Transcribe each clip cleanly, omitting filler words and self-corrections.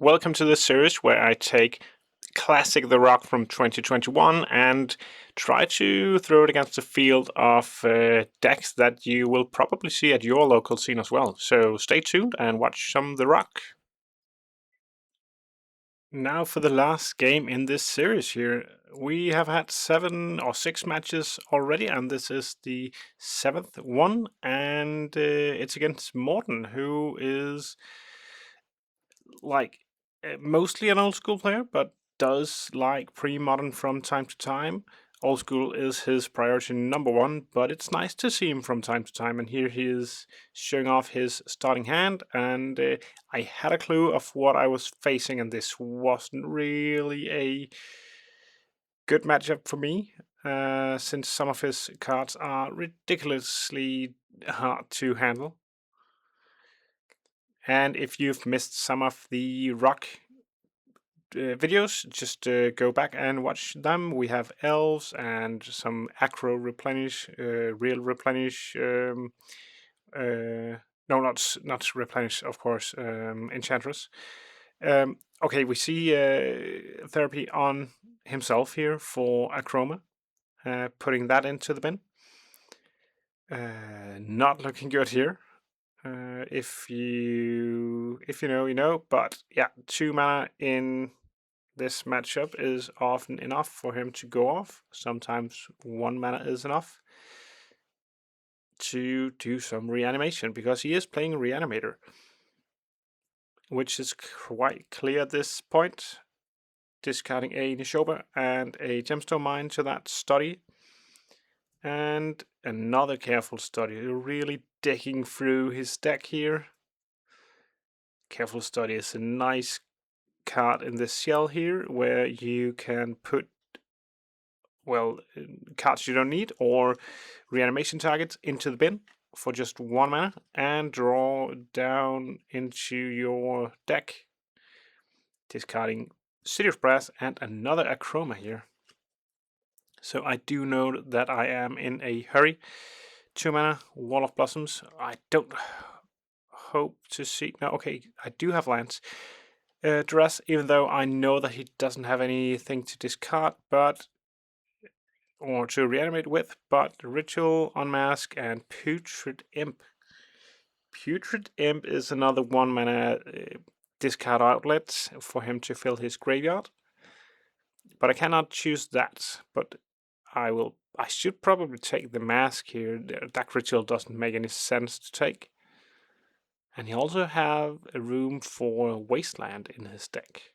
Welcome to this series where I take Classic The Rock from 2021 and try to throw it against the field of decks that you will probably see at your local scene as well. So stay tuned and watch some The Rock. Now for the last game in this series here. We have had 7 or 6 matches already, and this is the 7th one, and it's against Morten, who is like mostly an old school player, but does like pre-modern from time to time. Old school is his priority number one, but it's nice to see him from time to time. And here he is showing off his starting hand, and I had a clue of what I was facing, and this wasn't really a good matchup for me, since some of his cards are ridiculously hard to handle. And if you've missed some of the rock videos, just go back and watch them. We have elves and some acro replenish, real replenish. No, not replenish, of course. Enchantress. Okay, we see therapy on himself here for Akroma, putting that into the bin. Not looking good here. If you know, you know. But yeah, 2 mana in this matchup is often enough for him to go off. Sometimes 1 mana is enough to do some reanimation, because he is playing Reanimator, which is quite clear at this point. Discarding a Nishoba and a Gemstone Mine to that study. And another careful study, really digging through his deck here. Careful study is a nice card in this shell here, where you can put, well, cards you don't need or reanimation targets into the bin for just 1 mana and draw down into your deck, discarding City of Brass and another Akroma here. So I do know that I am in a hurry. 2 mana, Wall of Blossoms. I don't hope to see... No, okay, I do have lands. Duress, even though I know that he doesn't have anything to discard, but or to reanimate with, but Ritual, Unmask, and Putrid Imp. Putrid Imp is another 1 mana discard outlet for him to fill his graveyard. But I cannot choose that. But I should probably take the mask here. That Ritual doesn't make any sense to take. And he also have a room for Wasteland in his deck.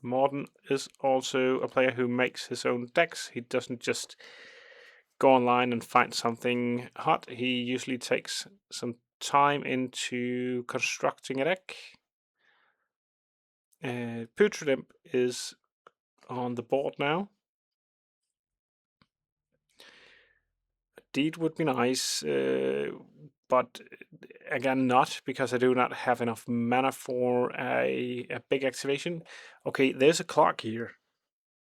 Morten is also a player who makes his own decks. He doesn't just go online and find something hot. He usually takes some time into constructing a deck. Putrid Imp is on the board now. A Deed would be nice, but again not, because I do not have enough mana for a big activation. Okay, there's a clock here.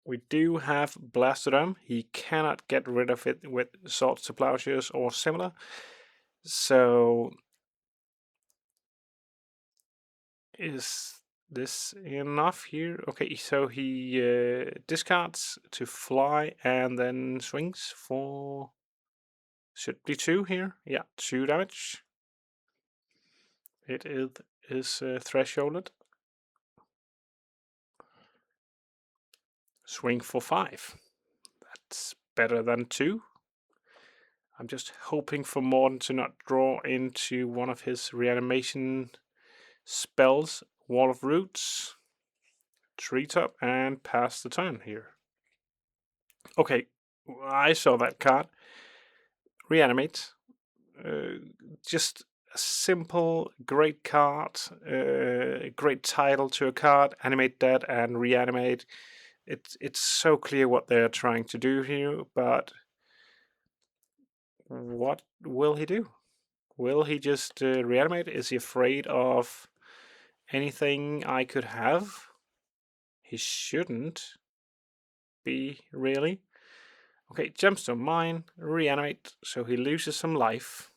We do have Blastoderm. He cannot get rid of it with Swords to Plowshares or similar. So is this enough here? Okay, so he discards to fly and then swings for... should be 2 here. Yeah, 2 damage. It is thresholded. Swing for 5. That's better than 2. I'm just hoping for Morten to not draw into one of his reanimation spells. Wall of Roots, Treetop, and pass the turn here. Okay, I saw that card. Reanimate. Just a simple, great card. Great title to a card. Animate dead and reanimate. It's so clear what they're trying to do here, but what will he do? Will he just reanimate? Is he afraid of anything I could have? He shouldn't be, really. Okay, Gemstone Mine, reanimate, so he loses some life.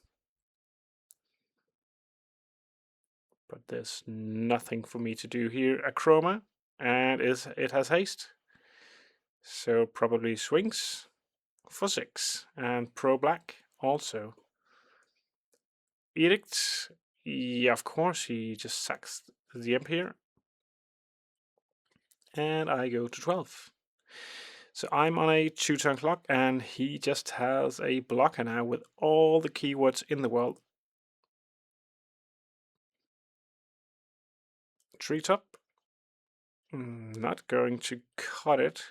But there's nothing for me to do here. Akroma, and it has haste. So probably swings for 6. And pro black also. Edict, yeah, of course, he just sacks the imp here. And I go to 12. So I'm on a 2-turn clock, and he just has a blocker now with all the keywords in the world. Treetop, not going to cut it.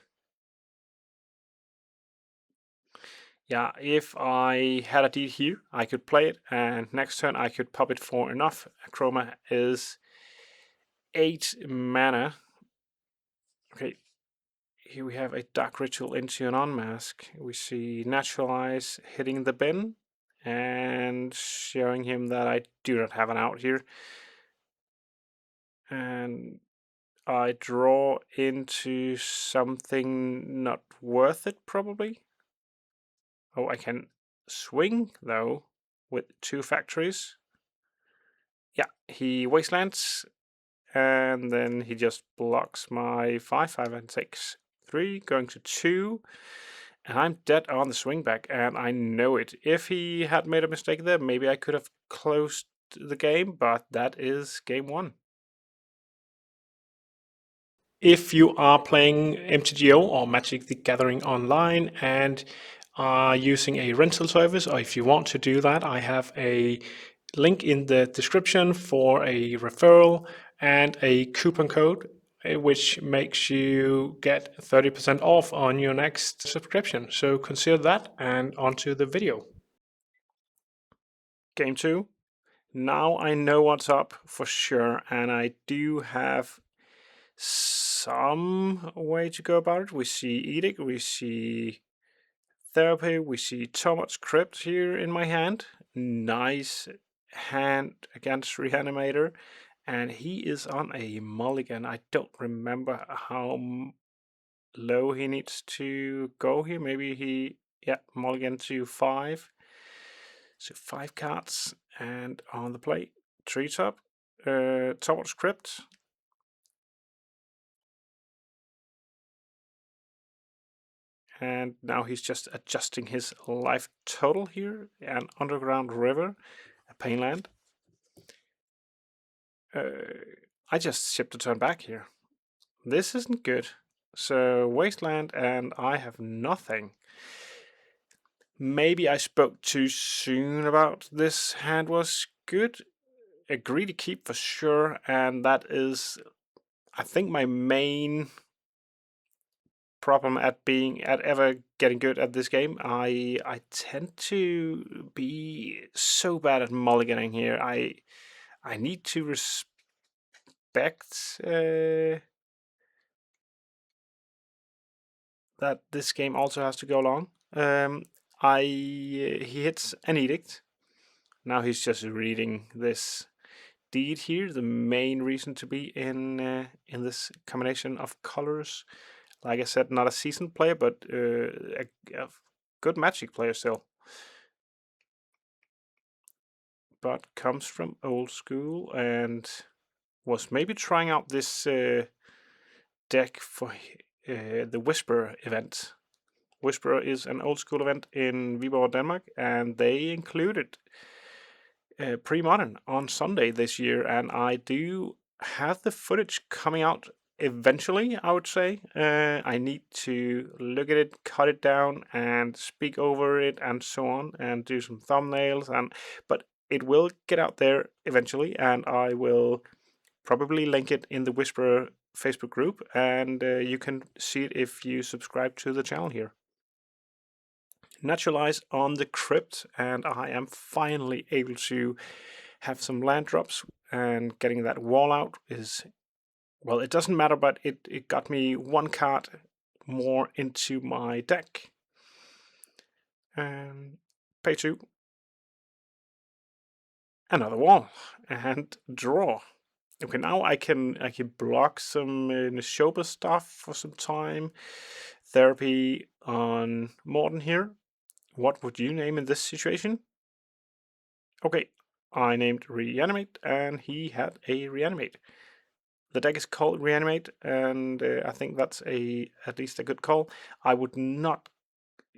Yeah, if I had a deed here, I could play it, and next turn I could pop it for enough. Akroma is 8 mana. Okay, here we have a Dark Ritual into an Unmask. We see Naturalize hitting the bin and showing him that I do not have an out here. And I draw into something not worth it, probably. Oh, I can swing, though, with 2 factories. Yeah, he wastelands, and then he just blocks my 5, 5, and 6. 3, going to 2, and I'm dead on the swing back, and I know it. If he had made a mistake there, maybe I could have closed the game, but that is game 1. If you are playing MTGO or Magic the Gathering online and are using a rental service, or if you want to do that, I have a link in the description for a referral and a coupon code which makes you get 30% off on your next subscription. So consider that, and onto the video. Game 2. Now I know what's up for sure, and I do have some way to go about it. We see Edict, we see Therapy, we see Tormod's Crypt here in my hand. Nice hand against Reanimator, and he is on a mulligan. I don't remember how low he needs to go here. Maybe he, yeah, mulligan to 5. So 5 cards, and on the play, Treetop, Tormod's Crypt. And now he's just adjusting his life total here. An Underground River, a Painland. I just shipped a turn back here. This isn't good. So Wasteland, and I have nothing. Maybe I spoke too soon about this hand was good. A greedy keep for sure, and that is, I think, my main problem at ever getting good at this game. I tend to be so bad at mulliganing here. I need to respect that this game also has to go long. He hits an Edict. Now he's just reading this deed here. The main reason to be in this combination of colors. Like I said, not a seasoned player, but a good Magic player still. But comes from old school and was maybe trying out this deck for the Whisperer event. Whisperer is an old school event in Viborg, Denmark, and they included Premodern on Sunday this year, and I do have the footage coming out eventually, I would say. I need to look at it, cut it down, and speak over it, and so on, and do some thumbnails. But it will get out there eventually, and I will probably link it in the Whisperer Facebook group, and you can see it if you subscribe to the channel here. Naturalize on the Crypt, and I am finally able to have some land drops, and getting that wall out is, well, it doesn't matter, but it got me 1 card more into my deck. And pay 2, another wall, and draw. Okay, now I can block some Neshoba stuff for some time. Therapy on Morton here. What would you name in this situation? Okay, I named Reanimate, and he had a Reanimate. The deck is called Reanimate, and I think that's at least a good call. I would not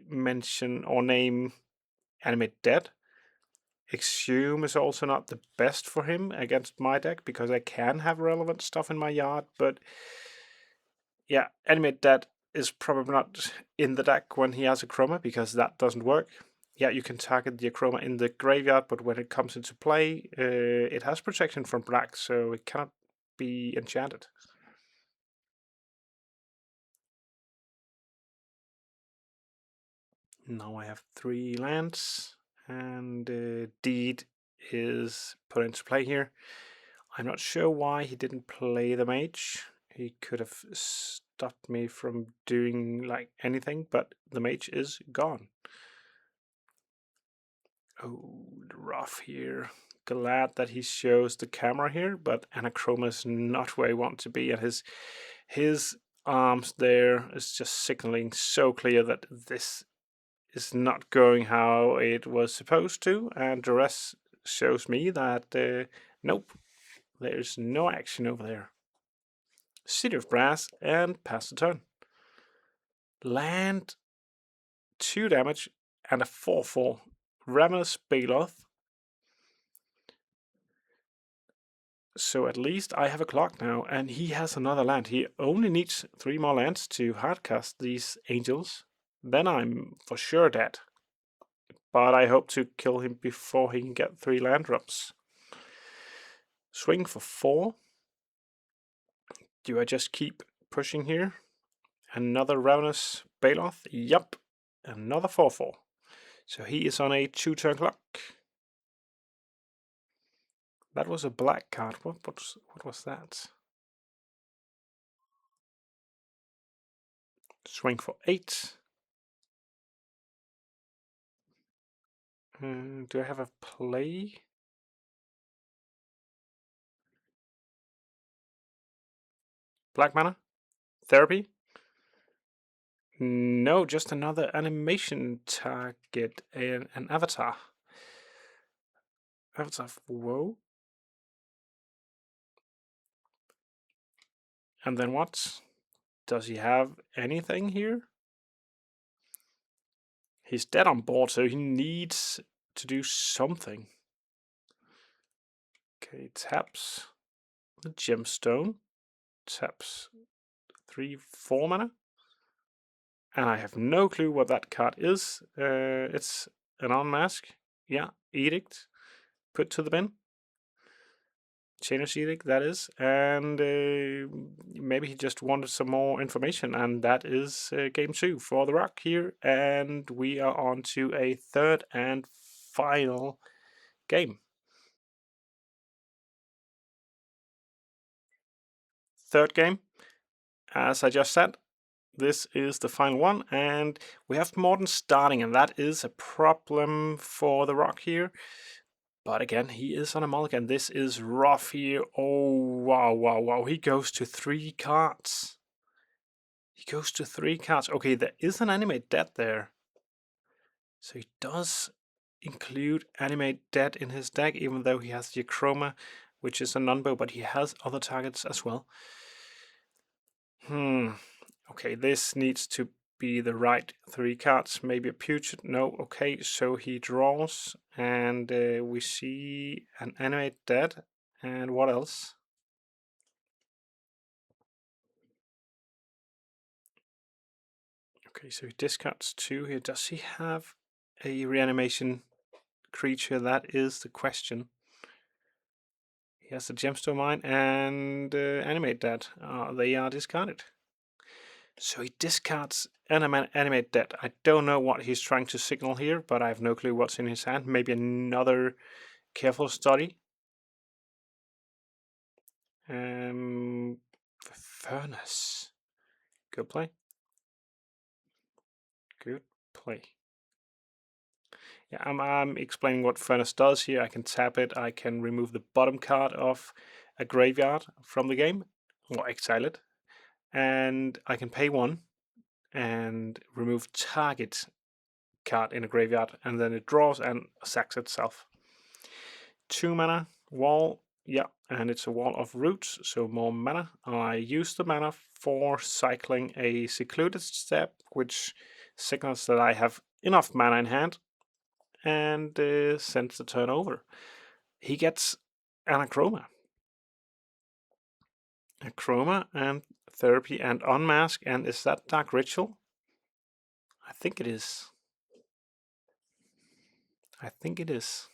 mention or name Animate Dead. Exhume is also not the best for him against my deck, because I can have relevant stuff in my yard, but yeah, Animate Dead is probably not in the deck when he has Akroma, because that doesn't work. Yeah, you can target the Akroma in the graveyard, but when it comes into play, it has protection from black, so it cannot be enchanted. Now I have 3 lands, and Deed is put into play here. I'm not sure why he didn't play the mage. He could have stopped me from doing like anything, but the mage is gone. Oh, rough here. Glad that he shows the camera here, but Akroma is not where I want to be, and his arms there is just signaling so clear that this is not going how it was supposed to, and Duress shows me that nope, there's no action over there. City of Brass, and pass the turn. Land 2 damage and a 4/4. Ravenous Baloth. So at least I have a clock now, and he has another land. He only needs 3 more lands to hardcast these angels. Then I'm for sure dead. But I hope to kill him before he can get 3 land drops. Swing for 4. Do I just keep pushing here? Another Ravenous Baloth? Yup. Another 4/4. So he is on a 2-turn clock. That was a black card. What was that? Swing for 8. Do I have a play? Black mana? Therapy? No, just another animation target. An avatar. Avatar of Woe? And then what? Does he have anything here? He's dead on board, so he needs to do something. Okay, taps the gemstone. Taps 3/4 mana. And I have no clue what that card is. It's an unmask. Yeah, Edict. Put to the bin. Chainer's Edict, that is. And maybe he just wanted some more information. And that is game 2 for the Rock here. And we are on to a third and final game. Third game. As I just said, this is the final one, and we have Morten starting, and that is a problem for the Rock here. But again, he is on a mulligan. This is rough here. Oh, wow, wow, wow. He goes to 3 cards. He goes to 3 cards. Okay, there is an Animate Dead there. So he does include Animate Dead in his deck, even though he has the Akroma, which is a non-bow, but he has other targets as well. Okay, this needs to be the right 3 cards. Maybe a Puget. No, okay, so he draws, and we see an Animate Dead. And what else? Okay, so he discards 2 here. Does he have a reanimation creature? That is the question. He has the Gemstone Mine and Animate Dead. They are discarded. So he discards Animate Dead. I don't know what he's trying to signal here, but I have no clue what's in his hand. Maybe another careful study. Furnace. Good play. Good play. Yeah, I'm explaining what Furnace does here. I can tap it. I can remove the bottom card of a graveyard from the game, or exile it. And I can pay 1 and remove target card in a graveyard, and then it draws and sacks itself. 2 mana wall. Yeah, and it's a wall of roots, so more mana. I use the mana for cycling a Secluded Step, which signals that I have enough mana in hand, and sends the turn over. He gets an Akroma. Akroma and Therapy and Unmask, and is that Dark Ritual? I think it is. I think it is.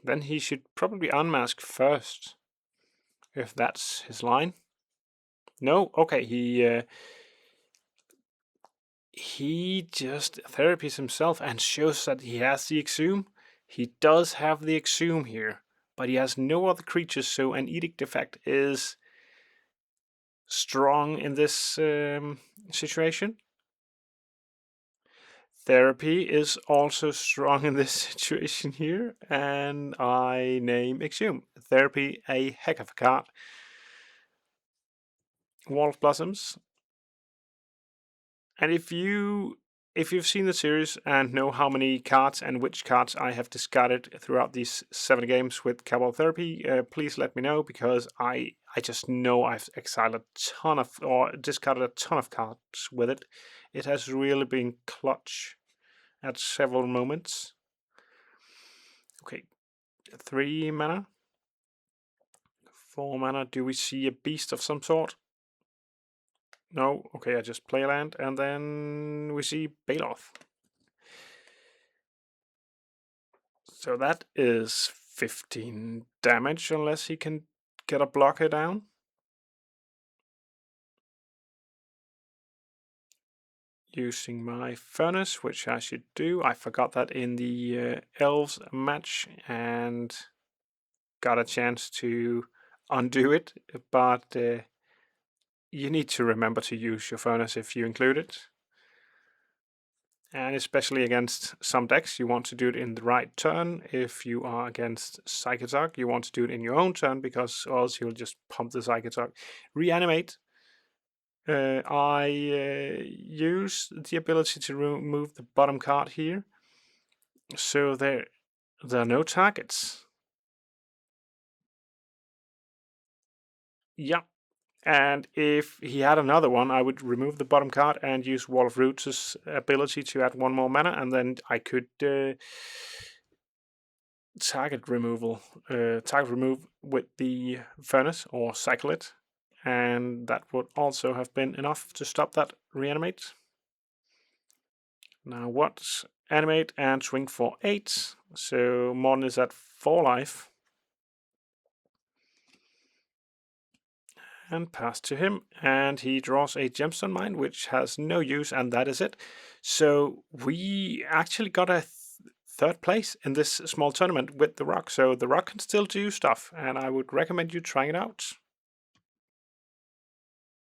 Then he should probably unmask first, if that's his line. No, okay, he just therapies himself and shows that he has the Exhume. He does have the Exhume here, but he has no other creatures, so an Edict effect is strong in this situation. Therapy is also strong in this situation here, and I name Exhume. Therapy, a heck of a card. Wall of Blossoms. And if you've seen the series and know how many cards and which cards I have discarded throughout these 7 games with Cabal Therapy, please let me know, because I just know I've exiled a ton of, or discarded a ton of cards with it. It has really been clutch at several moments. Okay, 3 mana. 4 mana. Do we see a beast of some sort? No. Okay, I just play a land, and then we see Baloth. So that is 15 damage, unless he can get a blocker down. Using my Furnace, which I should do. I forgot that in the Elves match, and got a chance to undo it, but you need to remember to use your Furnace if you include it. And especially against some decks, you want to do it in the right turn. If you are against Psychotark, you want to do it in your own turn, because else you'll just pump the Psychotark. Reanimate. I use the ability to remove the bottom card here. So there are no targets. Yeah. And if he had another one, I would remove the bottom card and use Wall of Roots' ability to add 1 more mana, and then I could target remove with the Furnace or cycle it, and that would also have been enough to stop that Reanimate. Now what's Animate and swing for 8, so Morton is at 4 life. And pass to him, and he draws a Gemstone Mine, which has no use, and that is it. So we actually got a 3rd place in this small tournament with the Rock, so the Rock can still do stuff, and I would recommend you trying it out.